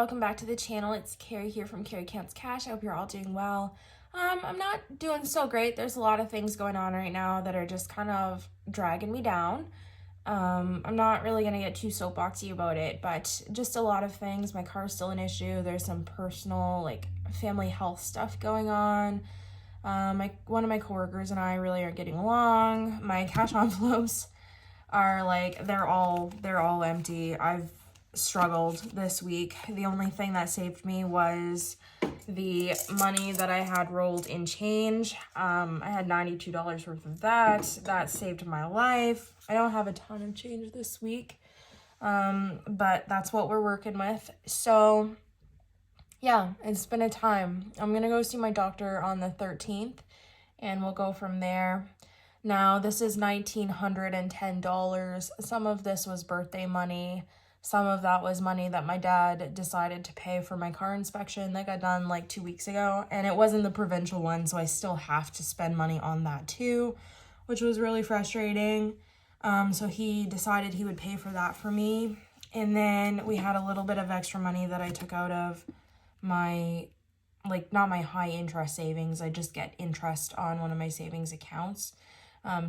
welcome back to the channel. It's Carrie here from Carrie Counts Cash. I hope you're all doing well. I'm not doing so great. There's a lot of things going on right now that are just kind of dragging me down. I'm not really going to get too soapboxy about it, but just a lot of things. My car's still an issue. There's some personal, family health stuff going on. One of my coworkers and I really aren't getting along. My cash envelopes are they're all empty. I've struggled this week. The only thing that saved me was the money that I had rolled in change. I had $92 worth of that saved my life. I don't have a ton of change this week, but that's what we're working with. So yeah, it's been a time. I'm gonna go see my doctor on the 13th and we'll go from there. Now this is $1,910. Some of this was birthday money. Some of that was money that my dad decided to pay for my car inspection that got done 2 weeks ago. And it wasn't the provincial one, so I still have to spend money on that too, which was really frustrating. So he decided he would pay for that for me. And then we had a little bit of extra money that I took out of my, not my high interest savings. I just get interest on one of my savings accounts.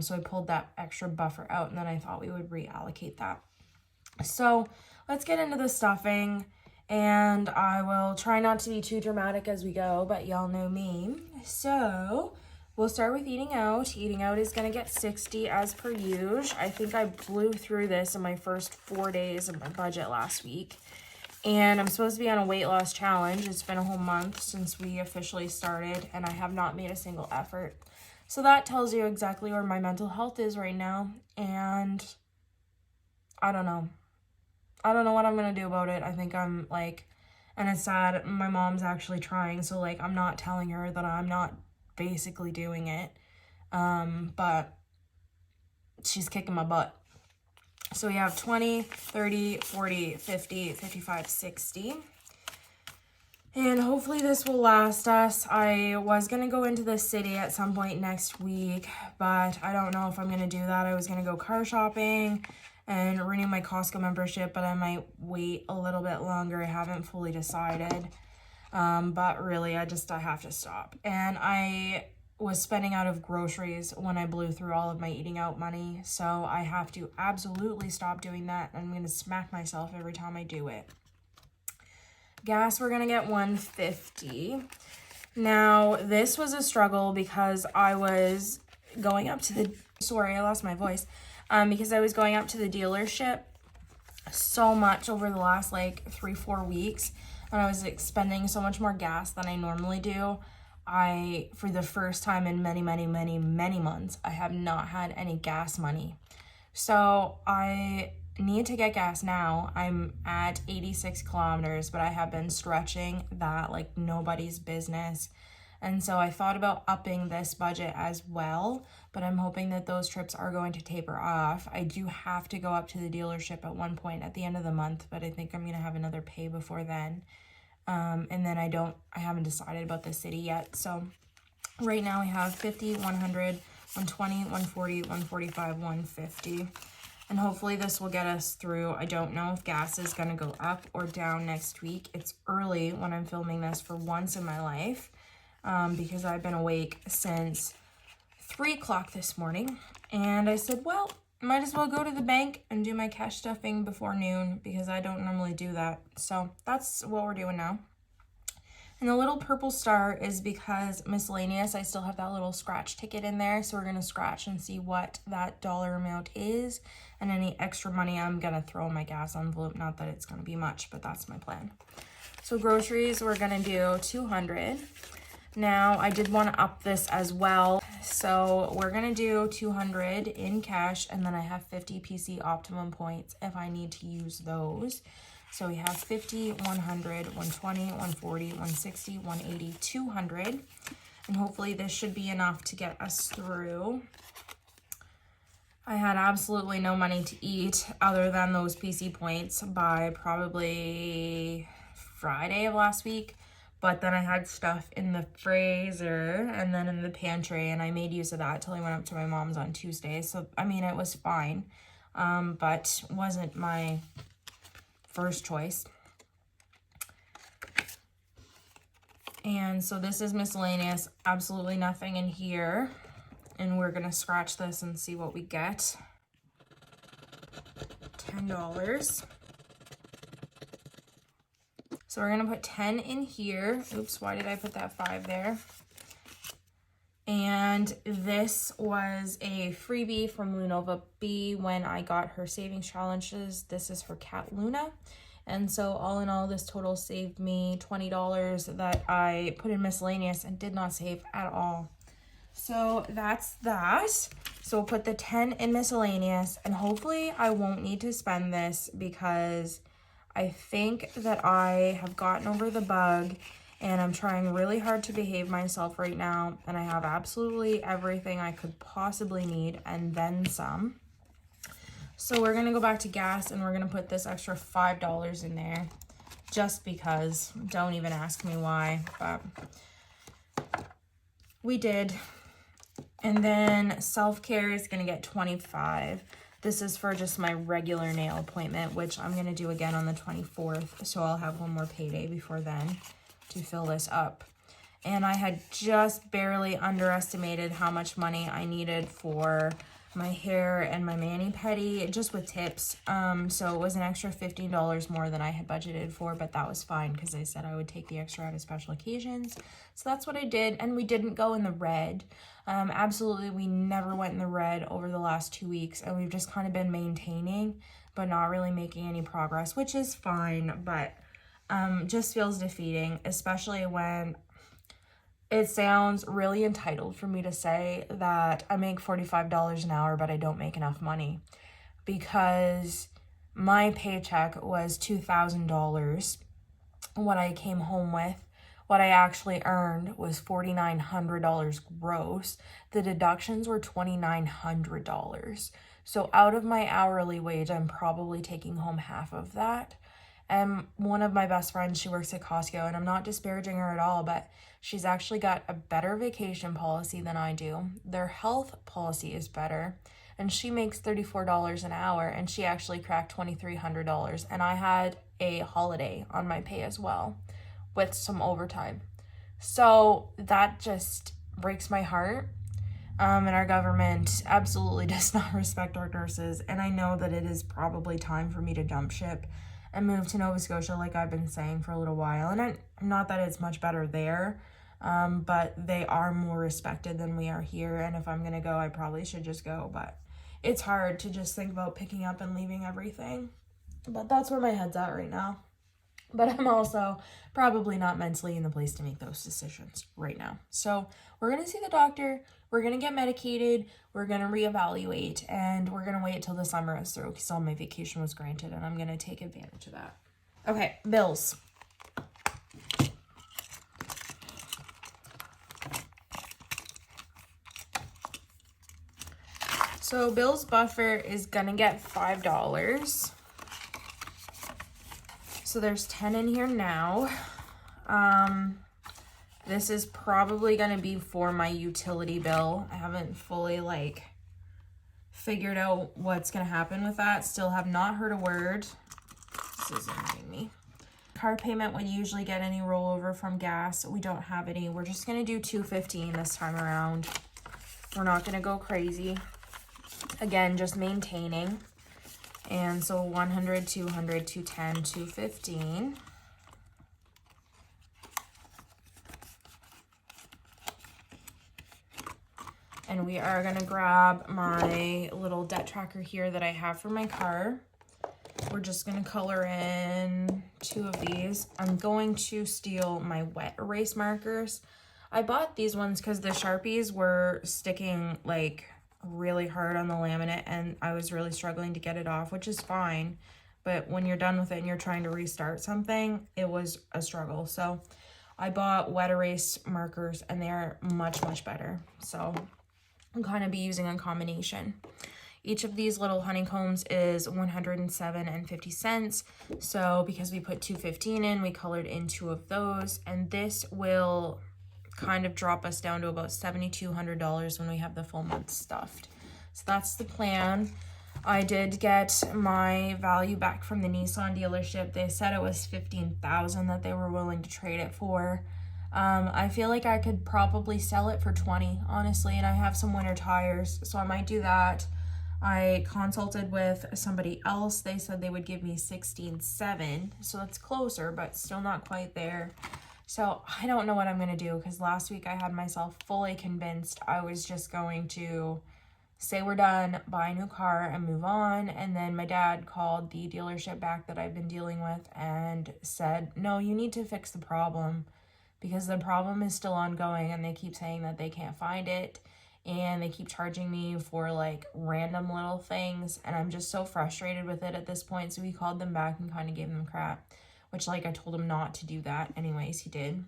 So I pulled that extra buffer out, and then I thought we would reallocate that. So let's get into the stuffing, and I will try not to be too dramatic as we go, but y'all know me. So we'll start with eating out. Eating out is going to get 60 as per usual. I think I blew through this in my first 4 days of my budget last week. And I'm supposed to be on a weight loss challenge. It's been a whole month since we officially started, and I have not made a single effort. So that tells you exactly where my mental health is right now. And I don't know. I don't know what I'm going to do about it. I think I'm and it's sad. My mom's actually trying. So I'm not telling her that I'm not basically doing it. But she's kicking my butt. So we have 20, 30, 40, 50, 55, 60. And hopefully this will last us. I was going to go into the city at some point next week, but I don't know if I'm going to do that. I was going to go car shopping and renew my Costco membership, but I might wait a little bit longer. I haven't fully decided. But really, I have to stop. And I was spending out of groceries when I blew through all of my eating out money. So I have to absolutely stop doing that. I'm going to smack myself every time I do it. Gas, we're going to get $1.50. Now, this was a struggle because I was going up to the... Sorry, I lost my voice. Because I was going up to the dealership so much over the last 3-4 weeks, and I was spending so much more gas than I normally do. For the first time in many months, I have not had any gas money. So I need to get gas now. I'm at 86 kilometers, but I have been stretching that like nobody's business. And so I thought about upping this budget as well, but I'm hoping that those trips are going to taper off. I do have to go up to the dealership at one point at the end of the month, but I think I'm going to have another pay before then. And then I haven't decided about the city yet. So right now I have 50, 100, 120, 140, 145, 150. And hopefully this will get us through. I don't know if gas is going to go up or down next week. It's early when I'm filming this for once in my life. Because I've been awake since 3 o'clock this morning. And I said, well, might as well go to the bank and do my cash stuffing before noon because I don't normally do that. So that's what we're doing now. And the little purple star is because miscellaneous, I still have that little scratch ticket in there. So we're going to scratch and see what that dollar amount is. And any extra money I'm going to throw in my gas envelope. Not that it's going to be much, but that's my plan. So groceries, we're going to do 200. Now, I did want to up this as well. So we're going to do 200 in cash, and then I have 50 PC optimum points if I need to use those. So we have 50, 100, 120, 140, 160, 180, 200. And hopefully this should be enough to get us through. I had absolutely no money to eat other than those PC points by probably Friday of last week. But then I had stuff in the freezer and then in the pantry, and I made use of that till I went up to my mom's on Tuesday. So, I mean, it was fine, but wasn't my first choice. And so this is miscellaneous, absolutely nothing in here. And we're gonna scratch this and see what we get. $10. So we're gonna put 10 in here. Oops, why did I put that 5 there? And this was a freebie from Lunova B when I got her savings challenges. This is for Cat Luna. And so all in all, this total saved me $20 that I put in miscellaneous and did not save at all. So that's that. So we'll put the 10 in miscellaneous, and hopefully I won't need to spend this because I think that I have gotten over the bug and I'm trying really hard to behave myself right now, and I have absolutely everything I could possibly need and then some. So we're gonna go back to gas and we're gonna put this extra $5 in there just because. Don't even ask me why, but we did. And then self-care is gonna get 25. This is for just my regular nail appointment, which I'm gonna do again on the 24th. So I'll have one more payday before then to fill this up. And I had just barely underestimated how much money I needed for my hair and my mani-pedi, just with tips. So it was an extra $15 more than I had budgeted for, but that was fine because I said I would take the extra out of special occasions. So that's what I did, and we didn't go in the red. Absolutely, we never went in the red over the last 2 weeks, and we've just kind of been maintaining, but not really making any progress, which is fine, but just feels defeating, especially when it sounds really entitled for me to say that I make $45 an hour, but I don't make enough money, because my paycheck was $2,000 what I came home with. What I actually earned was $4,900 gross. The deductions were $2,900. So out of my hourly wage, I'm probably taking home half of that. And one of my best friends, she works at Costco, and I'm not disparaging her at all, but she's actually got a better vacation policy than I do. Their health policy is better, and she makes $34 an hour, and she actually cracked $2,300. And I had a holiday on my pay as well with some overtime. So that just breaks my heart. And our government absolutely does not respect our nurses. And I know that it is probably time for me to jump ship and move to Nova Scotia, like I've been saying for a little while. And not that it's much better there, but they are more respected than we are here. And if I'm going to go, I probably should just go. But it's hard to just think about picking up and leaving everything. But that's where my head's at right now. But I'm also probably not mentally in the place to make those decisions right now. So we're going to see the doctor. We're going to get medicated. We're going to reevaluate. And we're going to wait till the summer is through because all my vacation was granted. And I'm going to take advantage of that. Okay, bills. So Bill's buffer is going to get $5. So there's 10 in here now. This is probably going to be for my utility bill. I haven't fully figured out what's going to happen with that. Still have not heard a word. This is annoying me. Car payment would usually get any rollover from gas. We don't have any. We're just going to do $215 this time around. We're not going to go crazy. Again, just maintaining. And so 100, 200, 210, 215. And we are going to grab my little debt tracker here that I have for my car. We're just going to color in 2 of these. I'm going to steal my wet erase markers. I bought these ones because the Sharpies were sticking really hard on the laminate, and I was really struggling to get it off, which is fine. But when you're done with it and you're trying to restart something, it was a struggle. So I bought wet erase markers, and they're much, much better. So I'm going to be using a combination. Each of these little honeycombs is 107.50 cents. So because we put 215 in, we colored in 2 of those, and this will kind of drop us down to about $7,200 when we have the full month stuffed. So that's the plan. I did get my value back from the Nissan dealership. They said it was $15,000 that they were willing to trade it for. I feel like I could probably sell it for 20, honestly, and I have some winter tires, so I might do that. I consulted with somebody else. They said they would give me 16.7, so it's closer, but still not quite there. So I don't know what I'm going to do, because last week I had myself fully convinced I was just going to say we're done, buy a new car, and move on. And then my dad called the dealership back that I've been dealing with and said, no, you need to fix the problem, because the problem is still ongoing and they keep saying that they can't find it. And they keep charging me for like random little things, and I'm just so frustrated with it at this point. So he called them back and kind of gave them crap, which like I told him not to do that. Anyways, he did.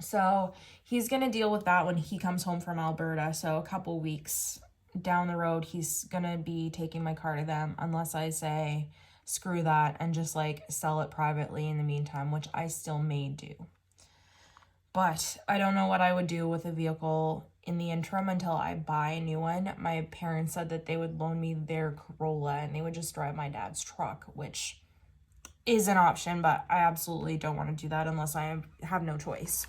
So he's gonna deal with that when he comes home from Alberta. So a couple weeks down the road, he's gonna be taking my car to them, unless I say screw that and just like sell it privately in the meantime, which I still may do. But I don't know what I would do with a vehicle in the interim until I buy a new one. My parents said that they would loan me their Corolla and they would just drive my dad's truck, which is an option, but I absolutely don't want to do that unless I have no choice.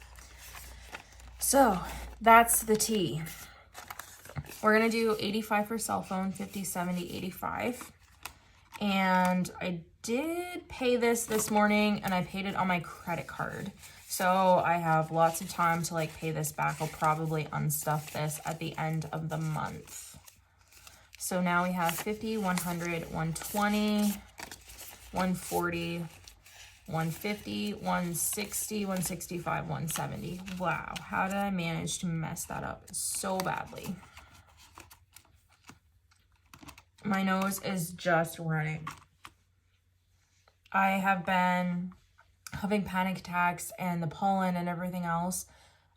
So that's the tea. We're going to do 85 for cell phone, 50, 70, 85. And I did pay this morning, and I paid it on my credit card. So I have lots of time to like pay this back. I'll probably unstuff this at the end of the month. So now we have 50, 100, 120, 140, 150, 160, 165, 170. Wow, how did I manage to mess that up so badly? My nose is just running. I have been having panic attacks and the pollen and everything else.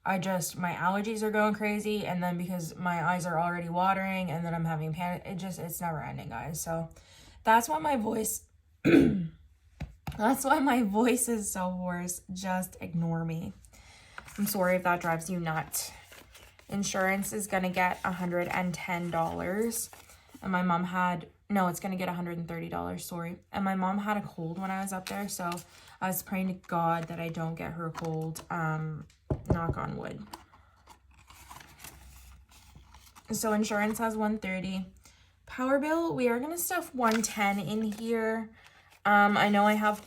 My allergies are going crazy, and then because my eyes are already watering and then I'm having panic, it's never ending, guys. So that's why my voice that's why my voice is so hoarse. Just ignore me. I'm sorry if that drives you nuts. Insurance is gonna get $110, and my mom it's gonna get $130, sorry. And my mom had a cold when I was up there, so I was praying to God that I don't get her cold. Knock on wood. So insurance has $130. Power bill, we are gonna stuff $110 in here. I know I have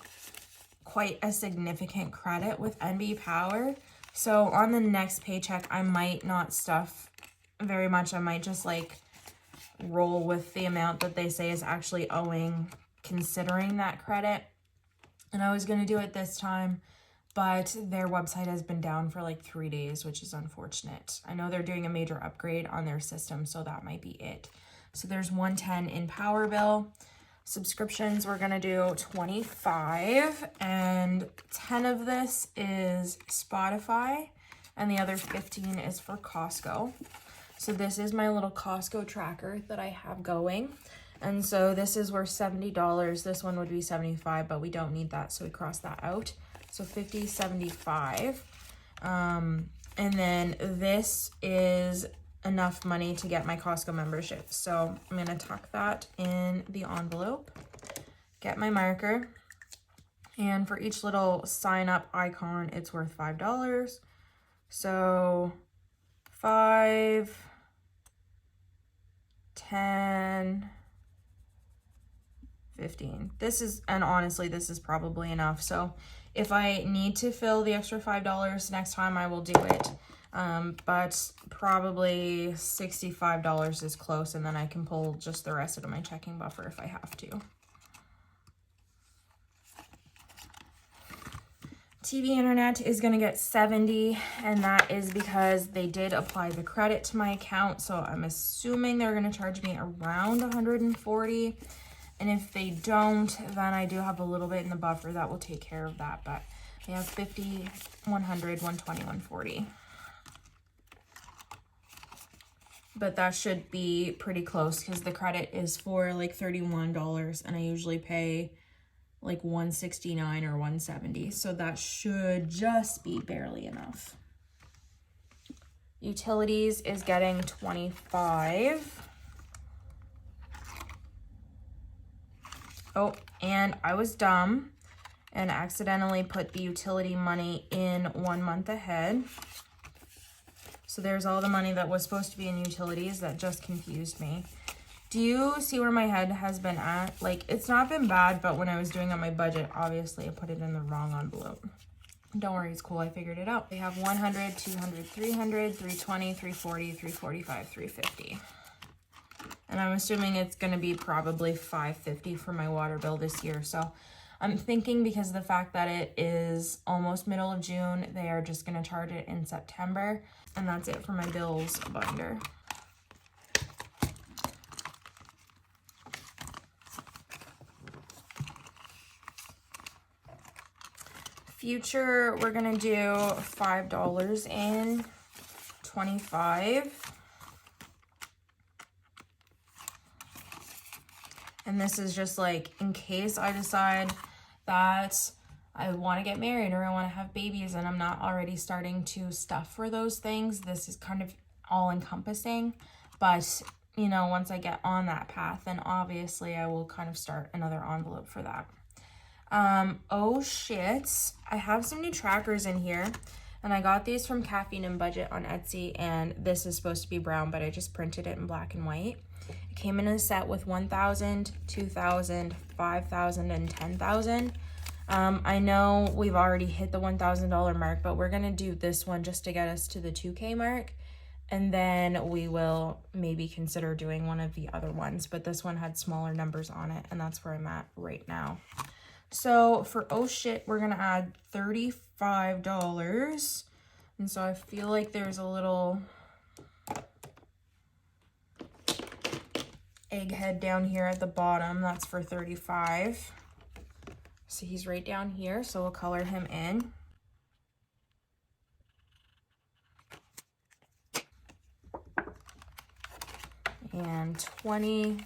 quite a significant credit with NB Power, so on the next paycheck I might not stuff very much. I might just like roll with the amount that they say is actually owing, considering that credit. And I was going to do it this time, but their website has been down for like 3 days, which is unfortunate. I know they're doing a major upgrade on their system, so that might be it. So there's $110 in power bill. Subscriptions, we're going to do 25, and 10 of this is Spotify, and the other 15 is for Costco. So this is my little Costco tracker that I have going. And so this is worth $70. This one would be 75, but we don't need that, so we cross that out. So 50, 75. And then this is enough money to get my Costco membership. So I'm gonna tuck that in the envelope, get my marker, and for each little sign up icon, it's worth $5. So 5, 10, 15. And honestly, this is probably enough. So if I need to fill the extra $5 next time, I will do it. But probably $65 is close, and then I can pull just the rest of my checking buffer if I have to. TV internet is going to get 70, and that is because they did apply the credit to my account, so I'm assuming they're going to charge me around 140. And if they don't, then I do have a little bit in the buffer that will take care of that. But we have 50, 100, 120, 140. But that should be pretty close because the credit is for like $31, and I usually pay like $169 or $170. So that should just be barely enough. Utilities is getting 25. Oh, and I was dumb. and accidentally put the utility money in 1 month ahead. So there's all the money that was supposed to be in utilities that just confused me. Do you see where my head has been at? Like, it's not been bad, but when I was doing on my budget, obviously I put it in the wrong envelope. Don't worry, it's cool, I figured it out. We have 100, 200, 300, 320, 340, 345, 350. And I'm assuming it's gonna be probably 550 for my water bill this year. So I'm thinking because of the fact that it is almost middle of June, they are just gonna charge it in September. And that's it for my bills binder. Future, we're gonna do $5 in, 25. And this is just like, in case I decide that I wanna get married or I wanna have babies and I'm not already starting to stuff for those things. This is kind of all encompassing, but you know, once I get on that path, then obviously I will kind of start another envelope for that. Oh shit, I have some new trackers in here, and I got these from Caffeine and Budget on Etsy, and this is supposed to be brown, but I just printed it in black and white. It came in a set with 1,000, 2,000, 5,000, and 10,000. I know we've already hit the $1,000 mark, but we're gonna do this one just to get us to the 2K mark, and then we will maybe consider doing one of the other ones, but this one had smaller numbers on it, and that's where I'm at right now. So for oh shit, we're gonna add $35. And so I feel like there's a little egghead down here at the bottom. That's for 35. So he's right down here. So we'll color him in. And 20,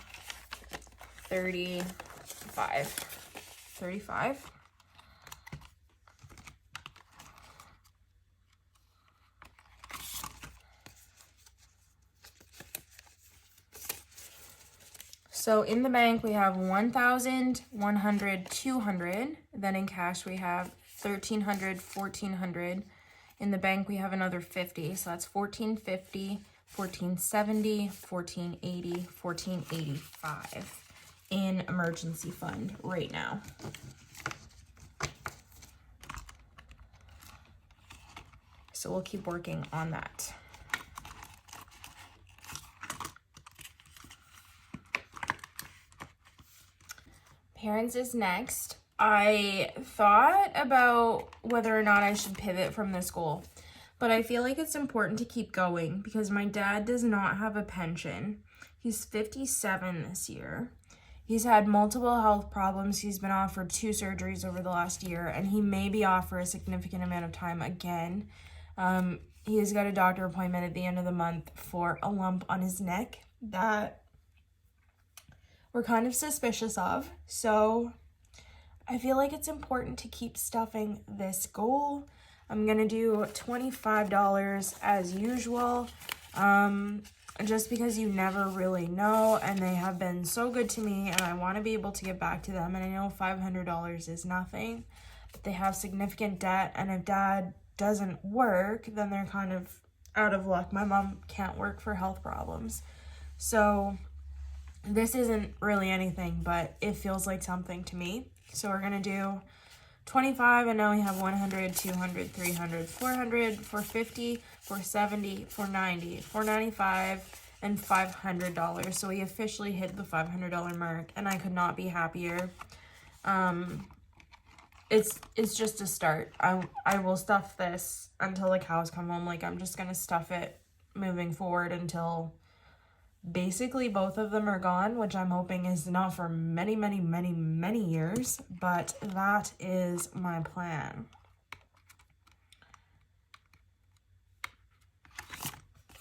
35. 35. So in the bank we have 1,000, 100, 200. Then in cash we have 1,300, 1,400. In the bank we have another 50. So that's 1,450, 1,470, 1,480, 1,485. In emergency fund right now. So we'll keep working on that. Parents is next. I thought about whether or not I should pivot from this goal, but I feel like it's important to keep going because my dad does not have a pension. He's 57 this year. He's had multiple health problems. He's been off for 2 surgeries over the last year, and he may be off for a significant amount of time again. He has got a doctor appointment at the end of the month for a lump on his neck that we're kind of suspicious of. So I feel like it's important to keep stuffing this goal. I'm gonna do $25 as usual. Just because you never really know, and they have been so good to me, and I want to be able to get back to them. And I know $500 is nothing, but they have significant debt, and if dad doesn't work, then they're kind of out of luck. My mom can't work for health problems, so this isn't really anything, but it feels like something to me. So we're gonna do 25, and now we have 100, 200, 300, 400, 450, 470, 490, 495, and $500. So we officially hit the $500 mark, and I could not be happier. It's just a start. I will stuff this until the cows come home. Like, I'm just gonna stuff it moving forward until basically both of them are gone, which I'm hoping is not for many, many, many, many years, but that is my plan.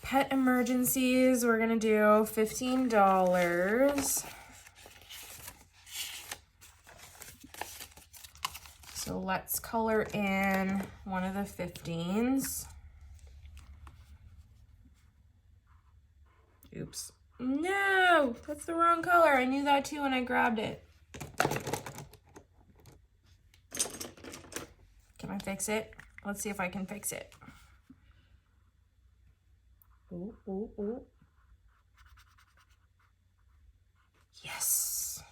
Pet emergencies, we're gonna do $15. So let's color in one of the 15s. Oops. No, that's the wrong color. I knew that too when I grabbed it. I fix it? Let's see if I can fix it. Ooh, ooh, ooh. Yes.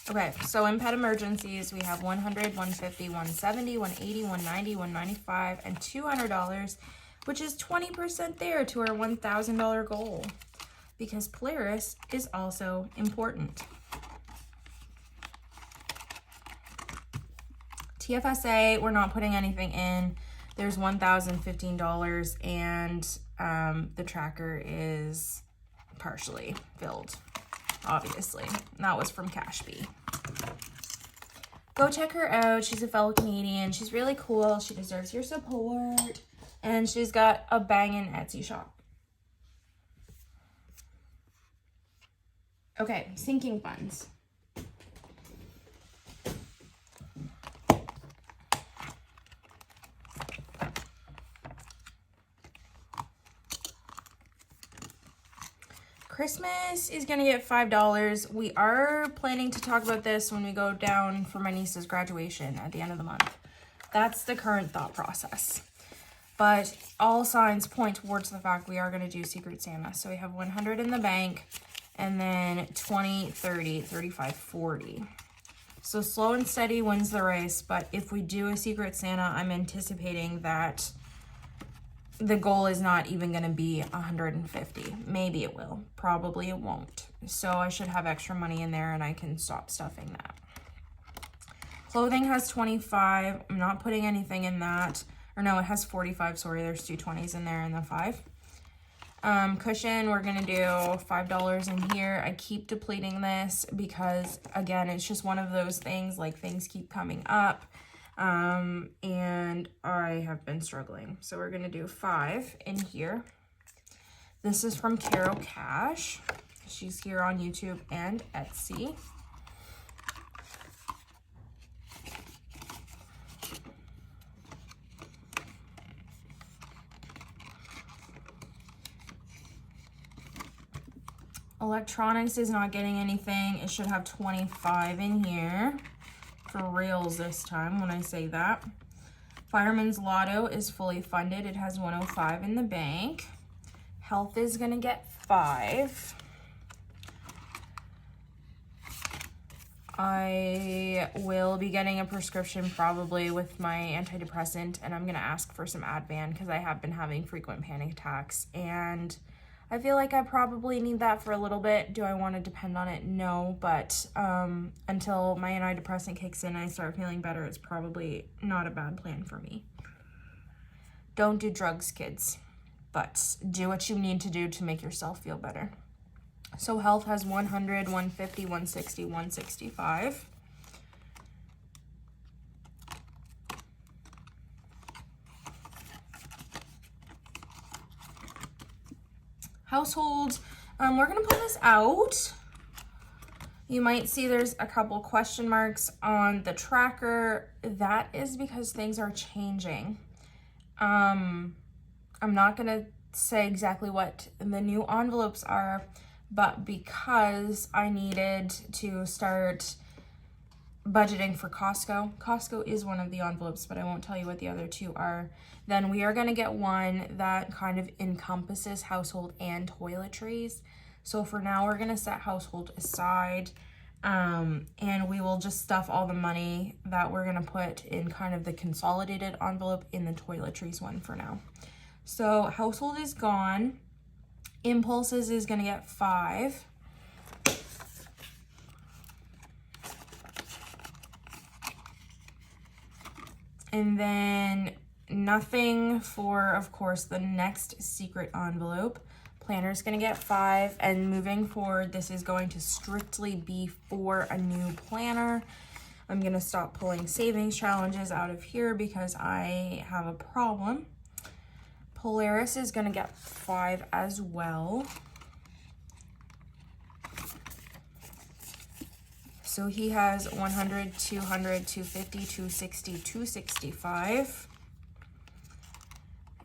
Okay, so in pet emergencies, we have 100, 150, 170, 180, 190, 195, and $200, which is 20% there to our $1,000 goal, because Polaris is also important. TFSA, we're not putting anything in. There's $1,015, and the tracker is partially filled, obviously. And that was from CashBee. Go check her out. She's a fellow Canadian. She's really cool. She deserves your support. And she's got a banging Etsy shop. Okay, sinking funds. Christmas is gonna get $5. We are planning to talk about this when we go down for my niece's graduation at the end of the month. That's the current thought process. But all signs point towards the fact we are gonna do Secret Santa. So we have 100 in the bank, and then 20, 30, 35, 40. So slow and steady wins the race, but if we do a Secret Santa, I'm anticipating that the goal is not even going to be 150. Maybe it will. Probably it won't. So I should have extra money in there and I can stop stuffing that. Clothing has 25. I'm not putting anything in that. Or no, it has 45. Sorry, there's two 20s in there and then 5. Cushion, we're going to do $5 in here. I keep depleting this because, again, it's just one of those things, like things keep coming up. And I have been struggling. So we're going to do 5 in here. This is from Carol Cash. She's here on YouTube and Etsy. Electronics is not getting anything. It should have 25 in here. For reals this time when I say that. Fireman's Lotto is fully funded. It has 105 in the bank. Health is going to get 5. I will be getting a prescription probably with my antidepressant, and I'm going to ask for some Advan because I have been having frequent panic attacks, and I feel like I probably need that for a little bit. Do I want to depend on it? No, but until my antidepressant kicks in and I start feeling better, it's probably not a bad plan for me. Don't do drugs, kids, but do what you need to do to make yourself feel better. So health has 100, 150, 160, 165. Household, we're going to pull this out. You might see there's a couple question marks on the tracker. That is because things are changing. I'm not going to say exactly what the new envelopes are, but because I needed to start budgeting for Costco. Costco is one of the envelopes, but I won't tell you what the other two are. Then we are going to get one that kind of encompasses household and toiletries. So for now, we're going to set household aside, and we will just stuff all the money that we're going to put in kind of the consolidated envelope in the toiletries one for now. So household is gone. Impulses is going to get 5. And then nothing for, of course, the next secret envelope. Planner's going to get 5. And moving forward, this is going to strictly be for a new planner. I'm going to stop pulling savings challenges out of here because I have a problem. Polaris is going to get 5 as well. So he has 100, 200, 250, 260, 265.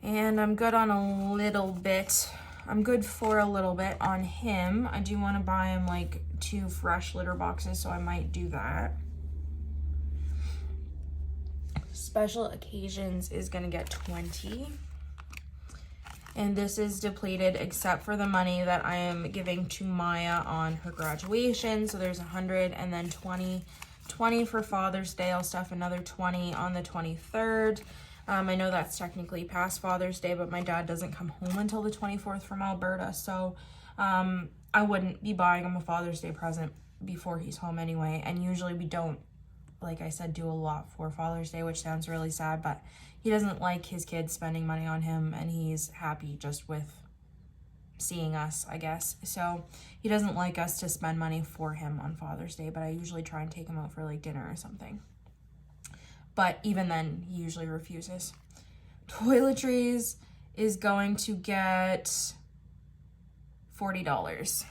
And I'm good on a little bit I'm good for a little bit on him. I do want to buy him like 2 fresh litter boxes, so I might do that. Special occasions is going to get 20. And this is depleted except for the money that I am giving to Maya on her graduation. So there's 100 and then 20 for Father's Day. I'll stuff another 20 on the 23rd. I know that's technically past Father's Day, but my dad doesn't come home until the 24th from Alberta. So I wouldn't be buying him a Father's Day present before he's home anyway. And usually we don't, like I said, do a lot for Father's Day, which sounds really sad, but he doesn't like his kids spending money on him, and he's happy just with seeing us, I guess. So he doesn't like us to spend money for him on Father's Day, but I usually try and take him out for like dinner or something. But even then, he usually refuses. Toiletries is going to get $40.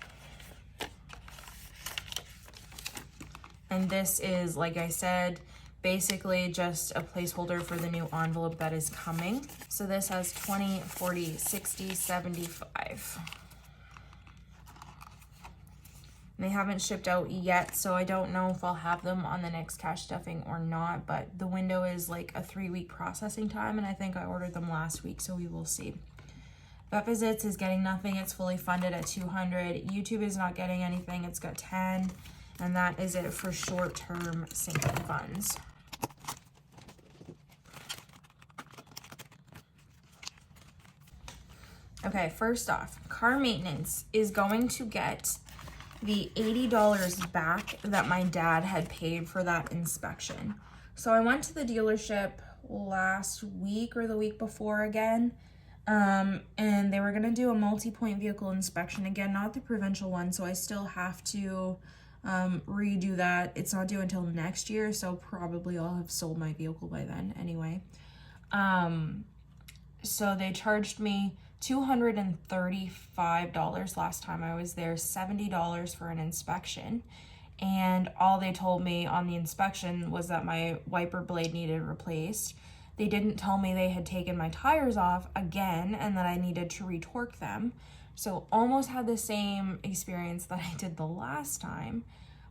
And this is, like I said, basically just a placeholder for the new envelope that is coming. So this has 20, 40, 60, 75. They haven't shipped out yet, so I don't know if I'll have them on the next cash stuffing or not, but the window is like a 3-week processing time, and I think I ordered them last week, so we will see. Vet visits is getting nothing. It's fully funded at 200. YouTube is not getting anything. It's got 10. And that is it for short-term sinking funds. Okay, first off, car maintenance is going to get the $80 back that my dad had paid for that inspection. So I went to the dealership last week or the week before again, and they were going to do a multi-point vehicle inspection again, not the provincial one, so I still have to redo that. It's not due until next year, so probably I'll have sold my vehicle by then anyway. So they charged me $235 last time I was there, $70 for an inspection, and all they told me on the inspection was that my wiper blade needed replaced. They didn't tell me they had taken my tires off again and that I needed to retorque them. So almost had the same experience that I did the last time,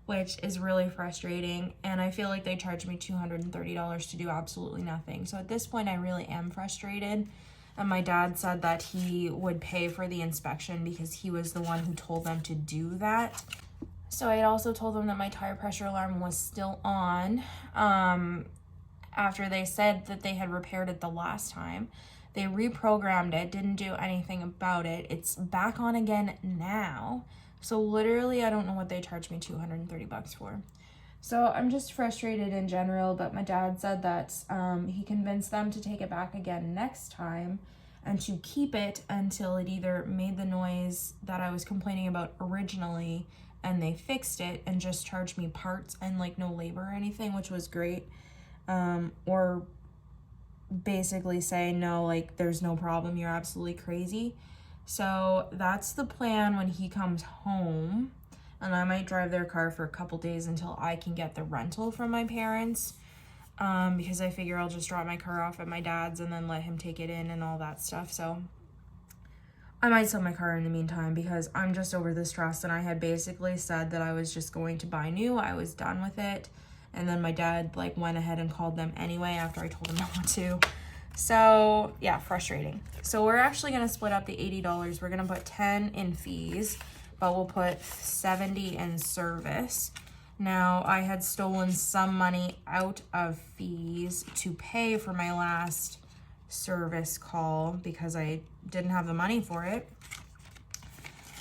which is really frustrating. And I feel like they charged me $230 to do absolutely nothing. So at this point, I really am frustrated. And my dad said that he would pay for the inspection because he was the one who told them to do that. So I had also told them that my tire pressure alarm was still on after they said that they had repaired it the last time. They reprogrammed it, didn't do anything about it. It's back on again now. So literally, I don't know what they charged me $230 for. So I'm just frustrated in general, but my dad said that he convinced them to take it back again next time and to keep it until it either made the noise that I was complaining about originally and they fixed it and just charged me parts and like no labor or anything, which was great, or basically say, no, like there's no problem, you're absolutely crazy. So that's the plan when he comes home, and I might drive their car for a couple days until I can get the rental from my parents, because I figure I'll just drop my car off at my dad's and then let him take it in and all that stuff. So I might sell my car in the meantime because I'm just over the stress, and I had basically said that I was just going to buy new. I was done with it. And then my dad like went ahead and called them anyway after I told him not to. So yeah, frustrating. So we're actually going to split up the $80. We're going to put 10 in fees, but we'll put 70 in service. Now I had stolen some money out of fees to pay for my last service call because I didn't have the money for it.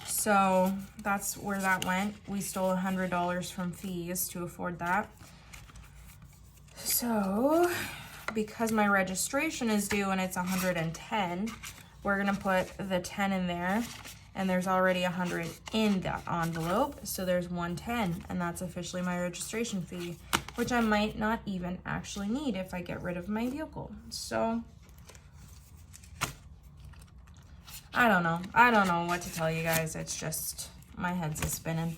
So that's where that went. We stole $100 from fees to afford that. So, because my registration is due and it's 110, we're gonna put the 10 in there, and there's already 100 in that envelope, so there's 110, and that's officially my registration fee, which I might not even actually need if I get rid of my vehicle. So, I don't know what to tell you guys. It's just, my head's just spinning.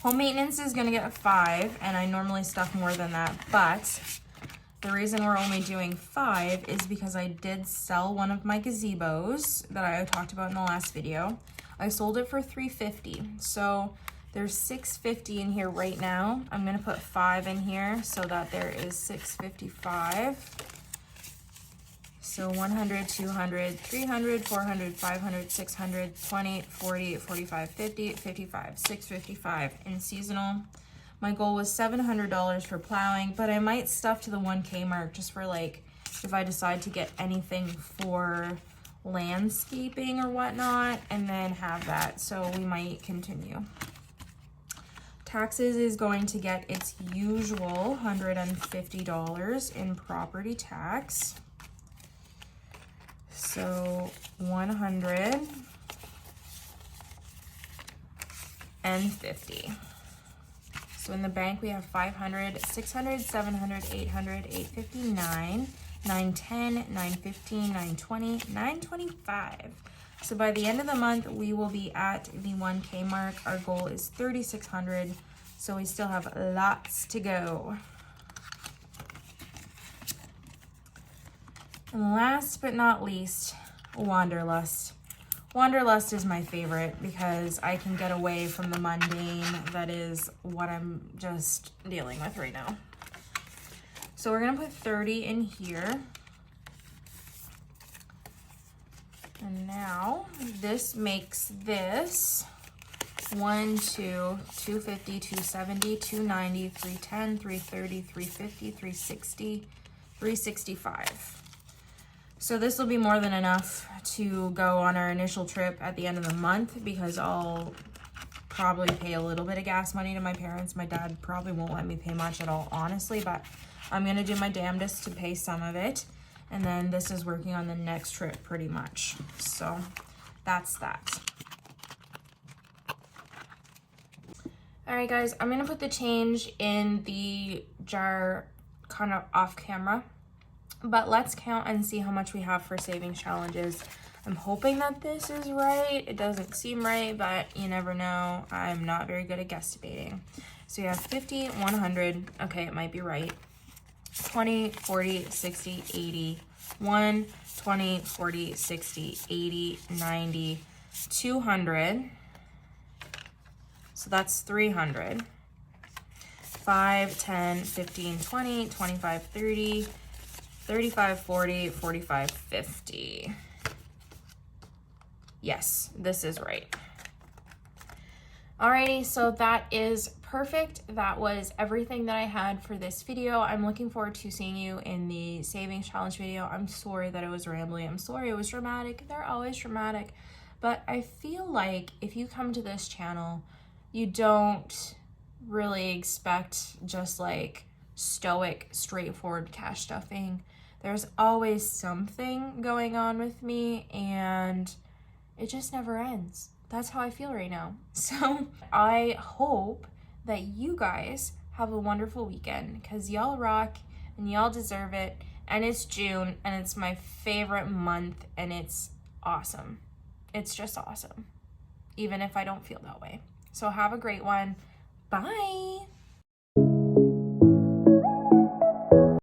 Home maintenance is going to get 5, and I normally stuff more than that, but The reason we're only doing 5 is because I did sell one of my gazebos that I talked about in the last video. I sold it for $350. So there's $650 in here right now. I'm gonna put 5 in here so that there is $655. So 100, 200, 300, 400, 500, 600, 20, 40, 45, 50, 55, 655 in seasonal. My goal was $700 for plowing, but I might stuff to the 1K mark just for like, if I decide to get anything for landscaping or whatnot, and then have that. So we might continue. Taxes is going to get its usual $150 in property tax. So 150. So in the bank, we have 500, 600, 700, 800, 859, 910, 915, 920, 925. So by the end of the month, we will be at the 1K mark. Our goal is 3,600. So we still have lots to go. And last but not least, Wanderlust. Wanderlust is my favorite because I can get away from the mundane that is what I'm just dealing with right now. So we're gonna put 30 in here. And now this makes this 1, 2, 250, 270, 290, 310, 330, 350, 360, 365. So this will be more than enough to go on our initial trip at the end of the month because I'll probably pay a little bit of gas money to my parents. My dad probably won't let me pay much at all, honestly, but I'm gonna do my damnedest to pay some of it. And then this is working on the next trip pretty much. So that's that. All right, guys, I'm gonna put the change in the jar kind of off camera. But let's count and see how much we have for savings challenges. I'm hoping that this is right. It doesn't seem right, but you never know. I'm not very good at guesstimating. So you have 50, 100. Okay, it might be right. 20, 40, 60, 80. 1, 20, 40, 60, 80, 90, 200. So that's 300. 5, 10, 15, 20, 25, 30. 35, 40, 45, 50. Yes, this is right. Alrighty, so that is perfect. That was everything that I had for this video. I'm looking forward to seeing you in the savings challenge video. I'm sorry that it was rambling. I'm sorry it was dramatic. They're always dramatic. But I feel like if you come to this channel, you don't really expect just like stoic, straightforward cash stuffing. There's always something going on with me and it just never ends. That's how I feel right now. So I hope that you guys have a wonderful weekend because y'all rock and y'all deserve it. And it's June and it's my favorite month and it's awesome. It's just awesome, even if I don't feel that way. So have a great one. Bye.